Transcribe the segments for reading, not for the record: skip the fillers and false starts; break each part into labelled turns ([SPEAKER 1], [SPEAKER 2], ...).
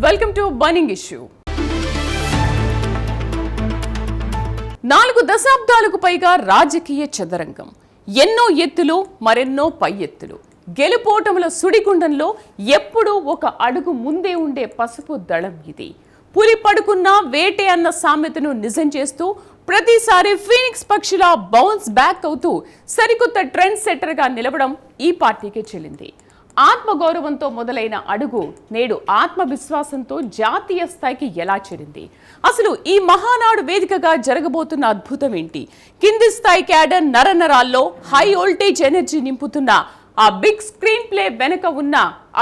[SPEAKER 1] Welcome to burning issue. 4 దశాబ్దాలకు పైగా రాజకీయ చదరంగం, ఎన్నో ఎత్తులు మరెన్నో పై ఎత్తులు, గెలుపోటముల సుడిగుండంలో ఎప్పుడూ ఒక అడుగు ముందే ఉండే పసుపు దళం ఇది. పులి పడుకున్న వేటే అన్న సామెతను నిజం చేస్తూ ప్రతిసారి ఫీనిక్స్ పక్షిలా బౌన్స్ బ్యాక్ అవుతూ సరికొత్త ట్రెండ్ సెట్టర్గా నిలవడం ఈ పార్టీకే చెల్లింది. ఆత్మగౌరవంతో మొదలైన అడుగు నేడు ఆత్మవిశ్వాసంతో జాతీయ స్థాయికి ఎలా చేరింది? అసలు ఈ మహానాడు వేదికగా జరగబోతున్న అద్భుతం ఏంటి? కింది స్థాయి క్యాడర్ నరనరాల్లో హై వోల్టేజ్ ఎనర్జీ నింపుతున్న ఆ బిగ్ స్క్రీన్ ప్లే వెనుక ఉన్న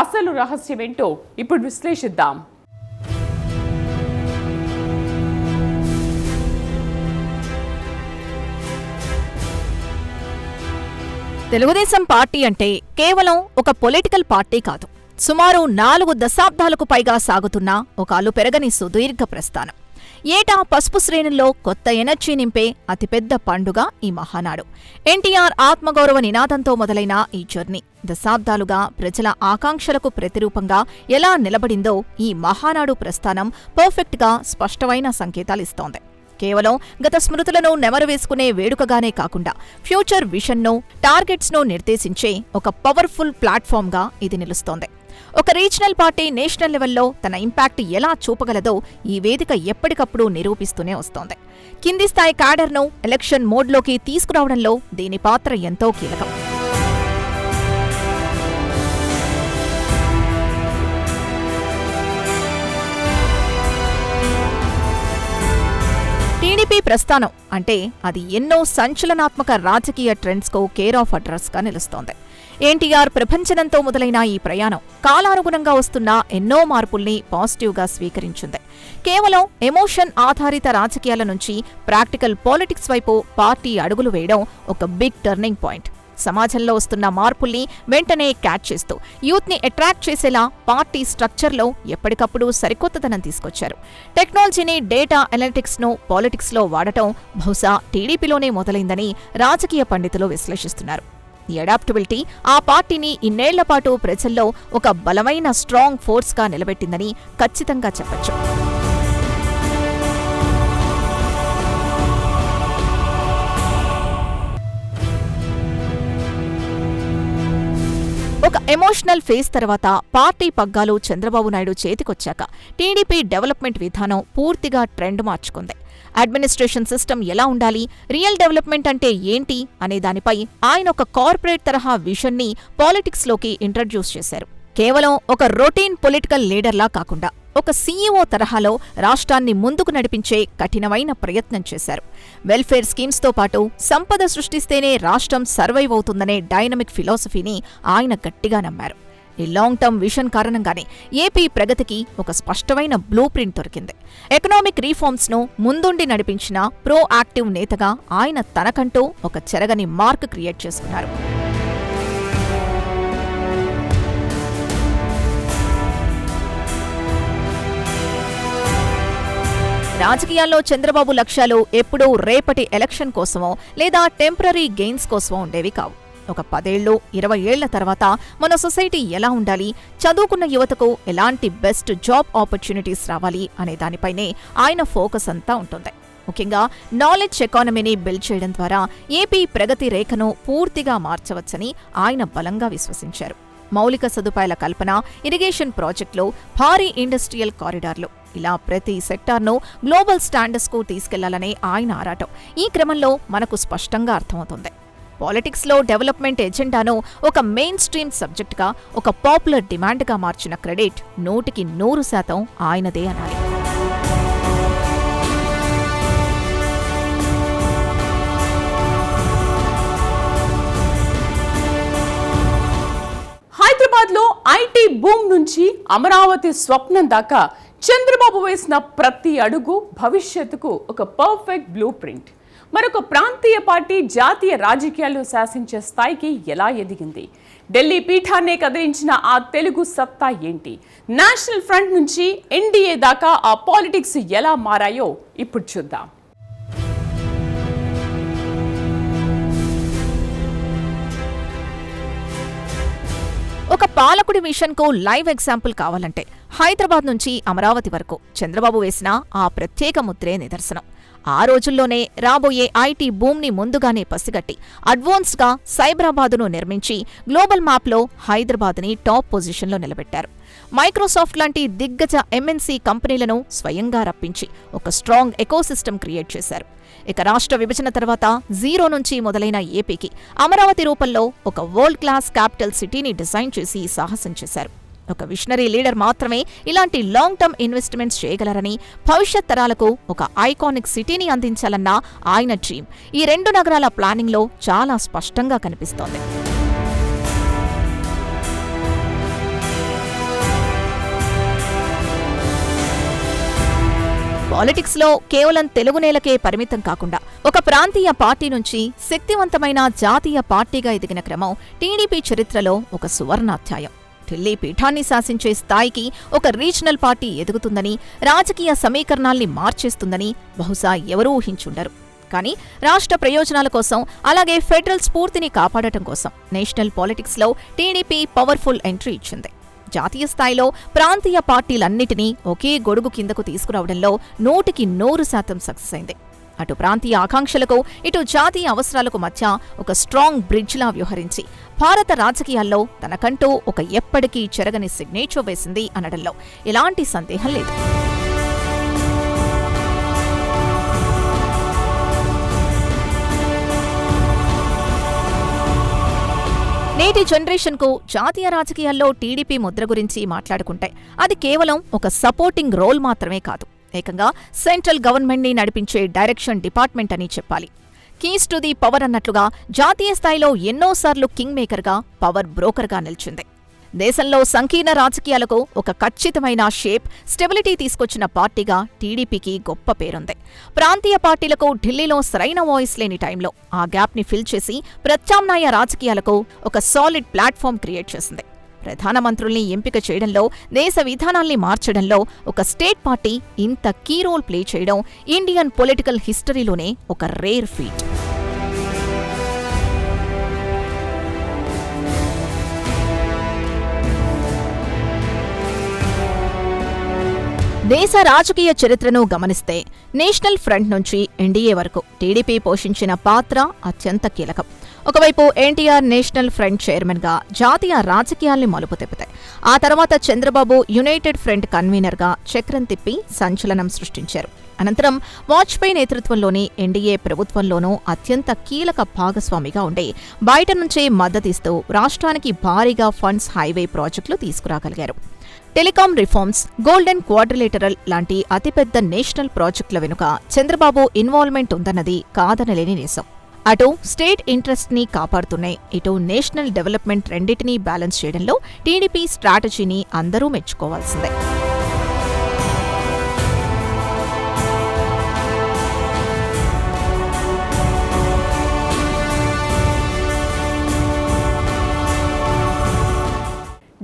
[SPEAKER 1] అసలు రహస్యం ఏంటో ఇప్పుడు విశ్లేషిద్దాం.
[SPEAKER 2] తెలుగుదేశం పార్టీ అంటే కేవలం ఒక పొలిటికల్ పార్టీ కాదు, సుమారు 4 దశాబ్దాలకు పైగా సాగుతున్న ఒక అలుపెరగని సుదీర్ఘ ప్రస్థానం. ఏటా పసుపు శ్రేణుల్లో కొత్త ఎనర్జీ నింపే అతిపెద్ద పండుగ ఈ మహానాడు. ఎన్టీఆర్ ఆత్మగౌరవ నినాదంతో మొదలైన ఈ జర్నీ దశాబ్దాలుగా ప్రజల ఆకాంక్షలకు ప్రతిరూపంగా ఎలా నిలబడిందో ఈ మహానాడు ప్రస్థానం పర్ఫెక్ట్గా స్పష్టమైన సంకేతాలిస్తోంది. కేవలం గత స్మృతులను నెమరువేసుకునే వేడుకగానే కాకుండా ఫ్యూచర్ విజన్ను, టార్గెట్స్ను నిర్దేశించే ఒక పవర్ఫుల్ ప్లాట్ఫామ్గా ఇది నిలుస్తోంది. ఒక రీజనల్ పార్టీ నేషనల్ లెవెల్లో తన ఇంపాక్ట్ ఎలా చూపగలదో ఈ వేదిక ఎప్పటికప్పుడు నిరూపిస్తూనే వస్తోంది. కింది స్థాయి క్యాడర్ను ఎలక్షన్ మోడ్లోకి తీసుకురావడంలో దీని పాత్ర ఎంతో కీలకం. టీడీపీ ప్రస్థానం అంటే అది ఎన్నో సంచలనాత్మక రాజకీయ ట్రెండ్స్కు కేర్ ఆఫ్ అడ్రస్గా నిలుస్తోంది. ఎన్టీఆర్ ప్రపంచనంతో మొదలైన ఈ ప్రయాణం కాలానుగుణంగా వస్తున్న ఎన్నో మార్పుల్ని పాజిటివ్గా స్వీకరించింది. కేవలం ఎమోషన్ ఆధారిత రాజకీయాల నుంచి ప్రాక్టికల్ పాలిటిక్స్ వైపు పార్టీ అడుగులు వేయడం ఒక బిగ్ టర్నింగ్ పాయింట్. సమాజంలో వస్తున్న మార్పుల్ని వెంటనే క్యాచ్ చేస్తూ యూత్ని అట్రాక్ట్ చేసేలా పార్టీ స్ట్రక్చర్లో ఎప్పటికప్పుడు సరికొత్తదనం తీసుకొచ్చారు. టెక్నాలజీని, డేటా అనలిటిక్స్ను పాలిటిక్స్లో వాడటం బహుశా టీడీపీలోనే మొదలైందని రాజకీయ పండితులు విశ్లేషిస్తున్నారు. ఈ అడాప్టబిలిటీ ఆ పార్టీని ఇన్నేళ్లపాటు ప్రజల్లో ఒక బలమైన స్ట్రాంగ్ ఫోర్స్గా నిలబెట్టిందని ఖచ్చితంగా చెప్పొచ్చు. ఒక ఎమోషనల్ ఫేజ్ తర్వాత పార్టీ పగ్గాలు చంద్రబాబు నాయుడు చేతికొచ్చాక టీడీపీ డెవలప్మెంట్ విధానం పూర్తిగా ట్రెండ్ మార్చుకుంది. అడ్మినిస్ట్రేషన్ సిస్టమ్ ఎలా ఉండాలి, రియల్ డెవలప్మెంట్ అంటే ఏంటి అనే దానిపై ఆయన ఒక కార్పొరేట్ తరహా విజన్ని పాలిటిక్స్లోకి ఇంట్రడ్యూస్ చేశారు. కేవలం ఒక రొటీన్ పొలిటికల్ లీడర్లా కాకుండా ఒక సీఈఓ తరహాలో రాష్ట్రాన్ని ముందుకు నడిపించే కఠినమైన ప్రయత్నం చేశారు. వెల్ఫేర్ స్కీమ్స్తో పాటు సంపద సృష్టిస్తేనే రాష్ట్రం సర్వైవ్ అవుతుందనే డైనమిక్ ఫిలాసఫీని ఆయన గట్టిగా నమ్మారు. ఈ లాంగ్ టర్మ్ విజన్ కారణంగానే ఏపీ ప్రగతికి ఒక స్పష్టమైన బ్లూ ప్రింట్ దొరికింది. ఎకనామిక్ రీఫార్మ్స్ను ముందుండి నడిపించిన ప్రో యాక్టివ్ నేతగా ఆయన తనకంటూ ఒక చెరగని మార్క్ క్రియేట్ చేసుకున్నారు. రాజకీయాల్లో చంద్రబాబు లక్ష్యాలు ఎప్పుడూ రేపటి ఎలక్షన్ కోసమో లేదా టెంపరరీ గెయిన్స్ కోసమో ఉండేవి కావు. ఒక 10 ఏళ్ళు, 20 ఏళ్ల తర్వాత మన సొసైటీ ఎలా ఉండాలి, చదువుకున్న యువతకు ఎలాంటి బెస్ట్ జాబ్ ఆపర్చునిటీస్ రావాలి అనే దానిపైనే ఆయన ఫోకస్ అంతా ఉంటుంది. ముఖ్యంగా నాలెడ్జ్ ఎకానమీని బిల్డ్ చేయడం ద్వారా ఏపీ ప్రగతి రేఖను పూర్తిగా మార్చవచ్చని ఆయన బలంగా విశ్వసించారు. మౌలిక సదుపాయాల కల్పన, ఇరిగేషన్ ప్రాజెక్టులు, భారీ ఇండస్ట్రియల్ కారిడార్లు, ఇలా ప్రతి సెక్టార్ను గ్లోబల్ స్టాండర్డ్స్కు తీసుకెళ్లాలనే ఆయన ఆరాటం ఈ క్రమంలో మనకు స్పష్టంగా అర్థమవుతుంది. పాలిటిక్స్లో డెవలప్మెంట్ ఎజెండాను ఒక మెయిన్ స్ట్రీమ్ సబ్జెక్టుగా, ఒక పాపులర్ డిమాండ్గా మార్చిన క్రెడిట్ 100% ఆయనదే అనాలి.
[SPEAKER 1] హైదరాబాద్లో ఐటీ బూమ్ నుంచి అమరావతి స్వప్నం దాకా చంద్రబాబు వేసిన ప్రతి అడుగు భవిష్యత్తుకు ఒక పర్ఫెక్ట్ బ్లూ ప్రింట్. మరొక ప్రాంతీయ పార్టీ జాతీయ రాజకీయాల్లో శాసించే స్థాయికి ఎలా ఎదిగింది? ఢిల్లీ పీఠాన్నే కదిలించిన ఆ తెలుగు సత్తా ఏంటి? నేషనల్ ఫ్రంట్ నుంచి ఎన్డీఏ దాకా ఆ పాలిటిక్స్ ఎలా మారాయో ఇప్పుడు చూద్దాం.
[SPEAKER 2] ఒక పాలకుడి మిషన్కు లైవ్ ఎగ్జాంపుల్ కావాలంటే హైదరాబాద్ నుంచి అమరావతి వరకు చంద్రబాబు వేసిన ఆ ప్రత్యేక ముద్రే నిదర్శనం. ఆ రోజుల్లోనే రాబోయే ఐటీ బూమ్ని ముందుగానే పసిగట్టి అడ్వాన్స్డ్గా సైబరాబాదును నిర్మించి గ్లోబల్ మ్యాప్లో హైదరాబాద్ని టాప్ పొజిషన్లో నిలబెట్టారు. మైక్రోసాఫ్ట్ లాంటి దిగ్గజ ఎంఎన్సీ కంపెనీలను స్వయంగా రప్పించి ఒక స్ట్రాంగ్ ఎకోసిస్టమ్ క్రియేట్ చేశారు. ఇక రాష్ట్ర విభజన తర్వాత జీరో నుంచి మొదలైన ఏపీకి అమరావతి రూపంలో ఒక వరల్డ్ క్లాస్ క్యాపిటల్ సిటీని డిజైన్ చేసి సాహసం చేశారు. ఒక విషనరీ లీడర్ మాత్రమే ఇలాంటి లాంగ్ టర్మ్ ఇన్వెస్ట్మెంట్స్ చేయగలరని, భవిష్యత్ తరాలకు ఒక ఐకానిక్ సిటీని అందించాలన్న ఆయన డ్రీమ్ ఈ రెండు నగరాల ప్లానింగ్లో చాలా స్పష్టంగా కనిపిస్తోంది. పాలిటిక్స్ లో కేవలం తెలుగు నేలకే పరిమితం కాకుండా ఒక ప్రాంతీయ పార్టీ నుంచి శక్తివంతమైన జాతీయ పార్టీగా ఎదిగిన క్రమం టీడీపీ చరిత్రలో ఒక సువర్ణాధ్యాయం. ఢిల్లీ పీఠాన్ని శాసించే స్థాయికి ఒక రీజనల్ పార్టీ ఎదుగుతుందని, రాజకీయ సమీకరణాల్ని మార్చేస్తుందని బహుశా ఎవరూ ఊహించుండరు. కానీ రాష్ట్ర ప్రయోజనాల కోసం, అలాగే ఫెడరల్ స్ఫూర్తిని కాపాడటం కోసం నేషనల్ పాలిటిక్స్లో టీడీపీ పవర్ఫుల్ ఎంట్రీ ఇచ్చింది. జాతీయ స్థాయిలో ప్రాంతీయ పార్టీలన్నిటినీ ఒకే గొడుగు కిందకు తీసుకురావడంలో 100% సక్సెస్ అయింది. అటు ప్రాంతీయ ఆకాంక్షలకు, ఇటు జాతీయ అవసరాలకు మధ్య ఒక స్ట్రాంగ్ బ్రిడ్జ్లా వ్యవహరించి భారత రాజకీయాల్లో తనకంటూ ఒక ఎప్పటికీ చెరగని సిగ్నేచర్ వేసింది అనడంలో ఎలాంటి సందేహం లేదు. నేటి జనరేషన్కు జాతీయ రాజకీయాల్లో టీడీపీ ముద్ర గురించి మాట్లాడుకుంటే అది కేవలం ఒక సపోర్టింగ్ రోల్ మాత్రమే కాదు, ఏకంగా సెంట్రల్ గవర్నమెంట్ని నడిపించే డైరెక్షన్ డిపార్ట్మెంట్ అని చెప్పాలి. కీస్ టు ది పవర్ అన్నట్లుగా జాతీయ స్థాయిలో ఎన్నోసార్లు కింగ్ మేకర్గా, పవర్ బ్రోకర్గా నిలిచింది. దేశంలో సంకీర్ణ రాజకీయాలకు ఒక ఖచ్చితమైన షేప్, స్టెబిలిటీ తీసుకొచ్చిన పార్టీగా టీడీపీకి గొప్ప పేరుంది. ప్రాంతీయ పార్టీలకు ఢిల్లీలో సరైన వాయిస్ లేని టైంలో ఆ గ్యాప్ని ఫిల్ చేసి ప్రత్యామ్నాయ రాజకీయాలకు ఒక సాలిడ్ ప్లాట్ఫామ్ క్రియేట్ చేసింది. ప్రధానమంత్రుల్ని ఎంపిక చేయడంలో, దేశ విధానాల్ని మార్చడంలో ఒక స్టేట్ పార్టీ ఇంత కీ రోల్ ప్లే చేయడం ఇండియన్ పొలిటికల్ హిస్టరీలోనే ఒక రేర్ ఫీట్. దేశ రాజకీయ చరిత్రను గమనిస్తే నేషనల్ ఫ్రంట్ నుంచి ఎన్డీఏ వరకు టీడీపీ పోషించిన పాత్ర అత్యంత కీలకం. ఒకవైపు ఎన్టీఆర్ నేషనల్ ఫ్రంట్ చైర్మన్గా జాతీయ రాజకీయాల్ని మలుపు తిప్పుతాయి. ఆ తర్వాత చంద్రబాబు యునైటెడ్ ఫ్రంట్ కన్వీనర్గా చక్రం తిప్పి సంచలనం సృష్టించారు. అనంతరం వాజ్పేయి నేతృత్వంలోని ఎన్డీఏ ప్రభుత్వంలోనూ అత్యంత కీలక భాగస్వామిగా ఉండి బయట నుంచే మద్దతిస్తూ రాష్ట్రానికి భారీగా ఫండ్స్, హైవే ప్రాజెక్టులు తీసుకురాగలిగారు. టెలికాం రిఫార్మ్స్, గోల్డెన్ క్వాడ్రిలేటరల్ లాంటి అతిపెద్ద నేషనల్ ప్రాజెక్టుల వెనుక చంద్రబాబు ఇన్వాల్వ్మెంట్ ఉందన్నది కాదనలేని నిజం. అటు స్టేట్ ఇంట్రెస్ట్ని కాపాడుతూనే ఇటు నేషనల్ డెవలప్మెంట్ రెండింటినీ బ్యాలెన్స్ చేయడంలో టీడీపీ స్ట్రాటజీని అందరూ మెచ్చుకోవాల్సిందే.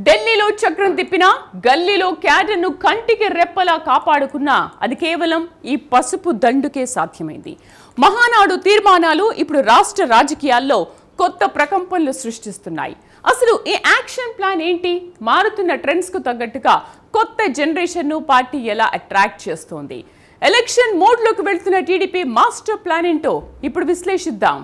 [SPEAKER 1] ఢిల్లీలో చక్రం తిప్పినా, గల్లీలో క్యాడర్ను కంటికి రెప్పలా కాపాడుకున్నా అది కేవలం ఈ పసుపు దండుకే సాధ్యమైంది. మహానాడు తీర్మానాలు ఇప్పుడు రాష్ట్ర రాజకీయాల్లో కొత్త ప్రకంపనలు సృష్టిస్తున్నాయి. అసలు ఈ యాక్షన్ ప్లాన్ ఏంటి? మారుతున్న ట్రెండ్స్కు తగ్గట్టుగా కొత్త జనరేషన్ను పార్టీ ఎలా అట్రాక్ట్ చేస్తోంది? ఎలక్షన్ మోడ్లోకి వెళ్తున్న టీడీపీ మాస్టర్ ప్లాన్ ఏంటో ఇప్పుడు విశ్లేషిద్దాం.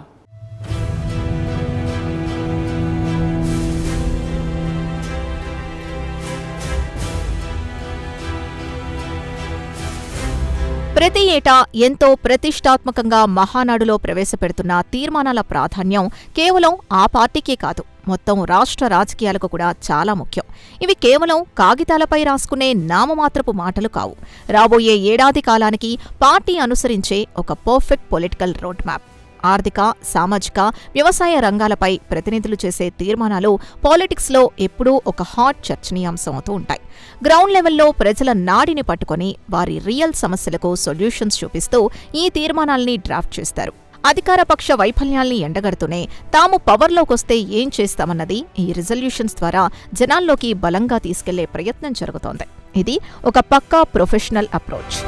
[SPEAKER 2] ప్రతి ఏటా ఎంతో ప్రతిష్టాత్మకంగా మహానాడులో ప్రవేశపెడుతున్న తీర్మానాల ప్రాధాన్యం కేవలం ఆ పార్టీకే కాదు, మొత్తం రాష్ట్ర రాజకీయాలకు కూడా చాలా ముఖ్యం. ఇవి కేవలం కాగితాలపై రాసుకునే నామమాత్రపు మాటలు కావు. రాబోయే ఏడాది కాలానికి పార్టీ అనుసరించే ఒక పర్ఫెక్ట్ పొలిటికల్ రోడ్ మ్యాప్. ఆర్థిక, సామాజిక, వ్యవసాయ రంగాలపై ప్రతినిధులు చేసే తీర్మానాలు పాలిటిక్స్లో ఎప్పుడూ ఒక హాట్ చర్చనీయాంశం అవుతూ ఉంటాయి. గ్రౌండ్ లెవెల్లో ప్రజల నాడిని పట్టుకొని వారి రియల్ సమస్యలకు సొల్యూషన్స్ చూపిస్తూ ఈ తీర్మానాల్ని డ్రాఫ్ట్ చేస్తారు. అధికారపక్ష వైఫల్యాల్ని ఎండగడుతూనే తాము పవర్లోకొస్తే ఏం చేస్తామన్నది ఈ రిజల్యూషన్స్ ద్వారా జనాల్లోకి బలంగా తీసుకెళ్లే ప్రయత్నం జరుగుతోంది. ఇది ఒక పక్కా ప్రొఫెషనల్ అప్రోచ్.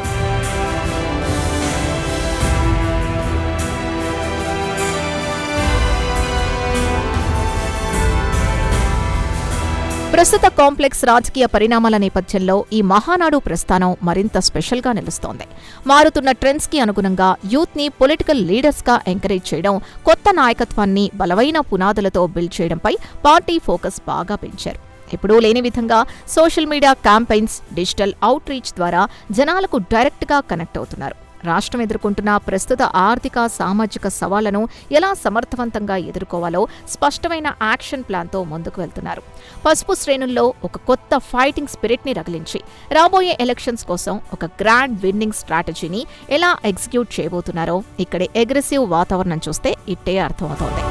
[SPEAKER 2] ప్రస్తుత కాంప్లెక్స్ రాజకీయ పరిణామాల నేపథ్యంలో ఈ మహానాడు ప్రస్థానం మరింత స్పెషల్గా నిలుస్తోంది. మారుతున్న ట్రెండ్స్ కి అనుగుణంగా యూత్ ని పొలిటికల్ లీడర్స్ గా ఎంకరేజ్ చేయడం, కొత్త నాయకత్వాన్ని బలమైన పునాదులతో బిల్డ్ చేయడంపై పార్టీ ఫోకస్ బాగా పెంచారు. ఎప్పుడూ లేని విధంగా social media campaigns, digital out reach ద్వారా జనాలకు డైరెక్ట్ గా కనెక్ట్ అవుతున్నారు. రాష్ట్రం ఎదుర్కొంటున్న ప్రస్తుత ఆర్థిక, సామాజిక సవాళ్లను ఎలా సమర్థవంతంగా ఎదుర్కోవాలో స్పష్టమైన యాక్షన్ ప్లాన్తో ముందుకు వెళ్తున్నారు. పసుపు శ్రేణుల్లో ఒక కొత్త ఫైటింగ్ స్పిరిట్ ని రగిలించి రాబోయే ఎలక్షన్స్ కోసం ఒక గ్రాండ్ విన్నింగ్ స్ట్రాటజీని ఎలా ఎగ్జిక్యూట్ చేయబోతున్నారో ఇక్కడి అగ్రెసివ్ వాతావరణం చూస్తే ఇట్టే అర్థమవుతోంది.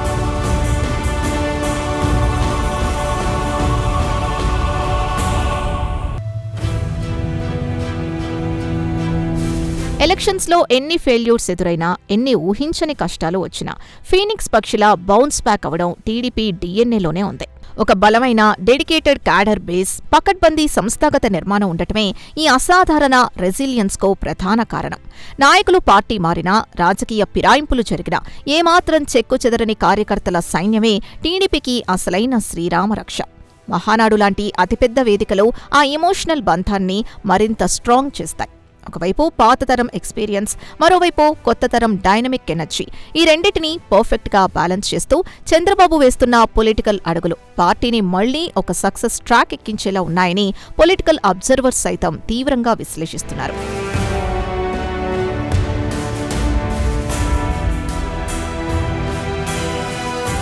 [SPEAKER 2] ఎలక్షన్స్లో ఎన్ని ఫెయిల్యూర్స్ ఎదురైనా, ఎన్ని ఊహించని కష్టాలు వచ్చినా ఫీనిక్స్ పక్షిలా బౌన్స్ బ్యాక్ అవడం టీడీపీ డిఎన్ఏలోనే ఉంది. ఒక బలమైన డెడికేటెడ్ క్యాడర్ బేస్, పకడ్బందీ సంస్థాగత నిర్మాణం ఉండటమే ఈ అసాధారణ రెసిలియన్స్కు ప్రధాన కారణం. నాయకులు పార్టీ మారినా, రాజకీయ ఫిరాయింపులు జరిగినా ఏమాత్రం చెక్కు చెదరని కార్యకర్తల సైన్యమే టీడీపీకి అసలైన శ్రీరామరక్ష. మహానాడు లాంటి అతిపెద్ద వేదికలు ఆ ఎమోషనల్ బంధాన్ని మరింత స్ట్రాంగ్ చేస్తాయి. ఒకవైపు పాతతరం ఎక్స్పీరియన్స్, మరోవైపు కొత్తతరం డైనమిక్ ఎనర్జీ, ఈ రెండింటినీ పర్ఫెక్ట్గా బ్యాలెన్స్ చేస్తూ చంద్రబాబు వేస్తున్న పొలిటికల్ అడుగులు పార్టీని మళ్లీ ఒక సక్సెస్ ట్రాక్ ఎక్కించేలా ఉన్నాయని పొలిటికల్ అబ్జర్వర్స్ సైతం తీవ్రంగా విశ్లేషిస్తున్నారు.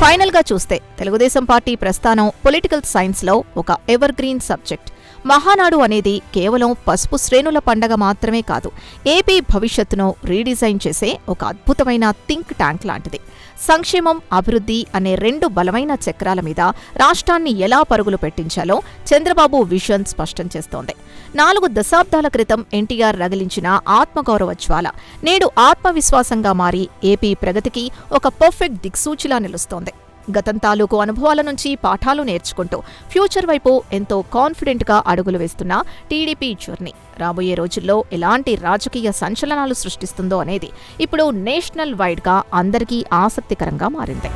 [SPEAKER 2] ఫైనల్గా చూస్తే తెలుగుదేశం పార్టీ ప్రస్థానం పొలిటికల్ సైన్స్లో ఒక ఎవర్ గ్రీన్ సబ్జెక్ట్. మహానాడు అనేది కేవలం పసుపు శ్రేణుల పండగ మాత్రమే కాదు, ఏపీ భవిష్యత్తును రీడిజైన్ చేసే ఒక అద్భుతమైన థింక్ ట్యాంక్ లాంటిది. సంక్షేమం, అభివృద్ధి అనే రెండు బలమైన చక్రాల మీద రాష్ట్రాన్ని ఎలా పరుగులు పెట్టించాలో చంద్రబాబు విజన్ స్పష్టం చేస్తోంది. 4 దశాబ్దాల క్రితం ఎన్టీఆర్ రగిలించిన ఆత్మగౌరవ జ్వాల నేడు ఆత్మవిశ్వాసంగా మారి ఏపీ ప్రగతికి ఒక పర్ఫెక్ట్ దిక్సూచిలా నిలుస్తోంది. గతం తాలూకు అనుభవాల నుంచి పాఠాలు నేర్చుకుంటూ ఫ్యూచర్ వైపు ఎంతో కాన్ఫిడెంట్గా అడుగులు వేస్తున్న టీడీపీ జర్నీ రాబోయే రోజుల్లో ఎలాంటి రాజకీయ సంచలనాలు సృష్టిస్తుందో అనేది ఇప్పుడు నేషనల్ వైడ్గా అందరికీ ఆసక్తికరంగా మారింది.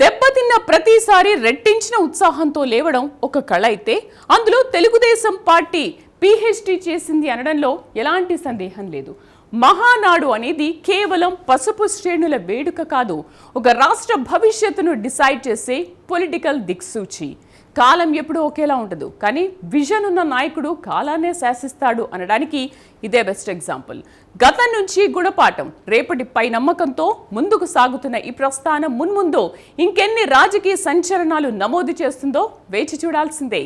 [SPEAKER 1] దెబ్బతిన్న ప్రతిసారి రెట్టించిన ఉత్సాహంతో లేవడం ఒక కళ అయితే, అందులో తెలుగుదేశం పార్టీ పీహెచ్డీ చేసింది అనడంలో ఎలాంటి సందేహం లేదు. మహానాడు అనేది కేవలం పసుపు శ్రేణుల వేడుక కాదు, ఒక రాష్ట్ర భవిష్యత్తును డిసైడ్ చేసే పొలిటికల్ దిక్సూచి. కాలం ఎప్పుడూ ఒకేలా ఉండదు, కానీ విజన్ ఉన్న నాయకుడు కాలాన్నే శాసిస్తాడు అనడానికి ఇదే బెస్ట్ ఎగ్జాంపుల్. గతం నుంచి గుణపాఠం, రేపటిపై నమ్మకంతో ముందుకు సాగుతున్న ఈ ప్రస్థానం మున్ముందు ఇంకెన్ని రాజకీయ సంచలనాలు నమోదు చేస్తుందో వేచి చూడాల్సిందే.